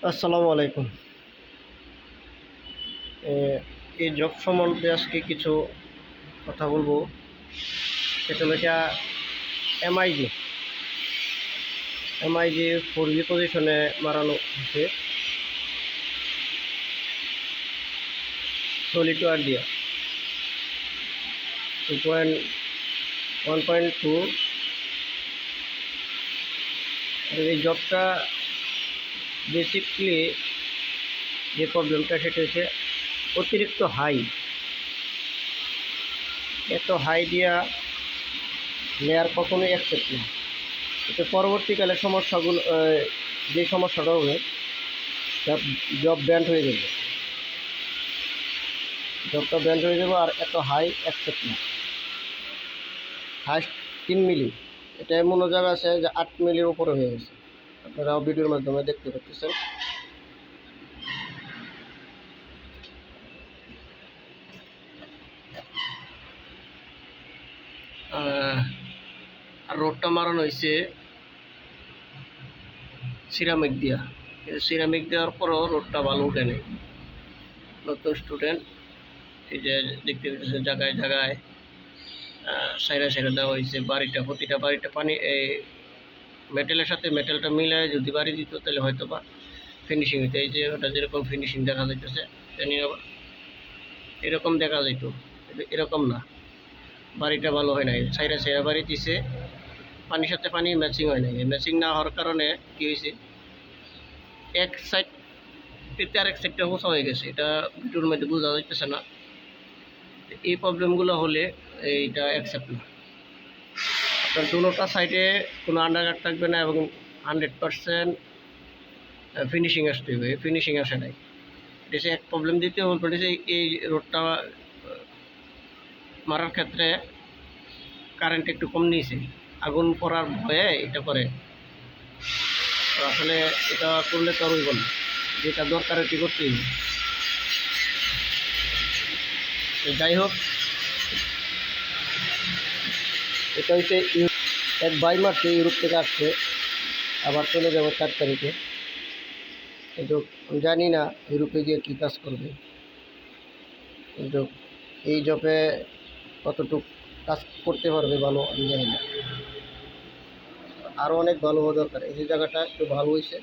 আসসালামু আলাইকুম। এই জব সম্বন্ধে আজকে কিছু কথা বলবো। সেটা হলো এটা এমআইজি এমআইজি 4G পজিশনে মারানো হচ্ছে সলিটয়ার দিয়া 2.1.2। এই জবটা বেসিকলি যে প্রবলেমটা সেটা হচ্ছে অতিরিক্ত হাই। এত হাই দিয়া লেয়ার কখনোই অ্যাকসেপ্ট না। এতে পরবর্তীকালে সমস্যাগুলো যে সমস্যাটা হবে জব ব্যান্ড হয়ে যাবে, জবটা ব্যান্ড হয়ে যাবে। আর এত হাই অ্যাকসেপ্ট না। হাইস্ট 3 মিলি, এটা এমনও জায়গা আছে যে 8 মিলির উপরে হয়ে গেছে। আপনারা ভিডিওর মাধ্যমে দেখতে পাচ্ছেন। আর রোডটা মারানো হয়েছে সিরামিক দিয়া। সিরামিক দেওয়ার পরও রোডটা ভালো উঠে নেই। নতুন স্টুডেন্ট, এই যে দেখতে পাচ্ছেন জায়গায় জায়গায় সাইরা সাইরা দেওয়া হয়েছে। প্রতিটা বাড়িটা পানি এই মেটেলের সাথে মেটেলটা মিলায় যদি বাড়ি দিত তাহলে হয়তো বা ফিনিশিং হইতো। এই যে ওটা যেরকম ফিনিশিং দেখা যাইতেছে জানি আবার এরকম দেখা যাইত, এরকম না। বাড়িটা ভালো হয় নাই, সাইরা সাইরা বাড়ি দিছে, পানির সাথে পানি ম্যাচিং হয় নাই। ম্যাচিং না হওয়ার কারণে কী হয়েছে, এক সাইড পেতে আরেক সাইডটা হোঁচা হয়ে গেছে। এটা ভিডিওর মধ্যে বোঝা যাইতেছে না। এই প্রবলেমগুলো হলে এইটা অ্যাকসেপ্ট না। আপনার দুটোটা সাইডে কোনো আন্ডারগার্ড থাকবে না এবং 100% ফিনিশিং আসতে হবে। ফিনিশিং আসে নাই, এটা এক প্রবলেম। দ্বিতীয় বলতে এই রোডটা মারার ক্ষেত্রে কারেন্ট একটু কম নিয়েছে, আগুন পড়ার ভয়ে এটা করে। তো আসলে এটা করলে তো আর হইব না, যেটা দরকার এটি করতেই হবে। যাই হোক, এটা হচ্ছে এক ভাই মারছে, ইউরোপ থেকে আসছে, আবার চলে যাবো 4 তারিখে। কিন্তু আমি জানি না ইউরোপে গিয়ে কী কাজ করবে। কিন্তু এই জবে কতটুকু কাজ করতে পারবে ভালো আমি জানি না। আরও অনেক ভালো হওয়া দরকার। এই যে জায়গাটা একটু ভালো হয়েছে,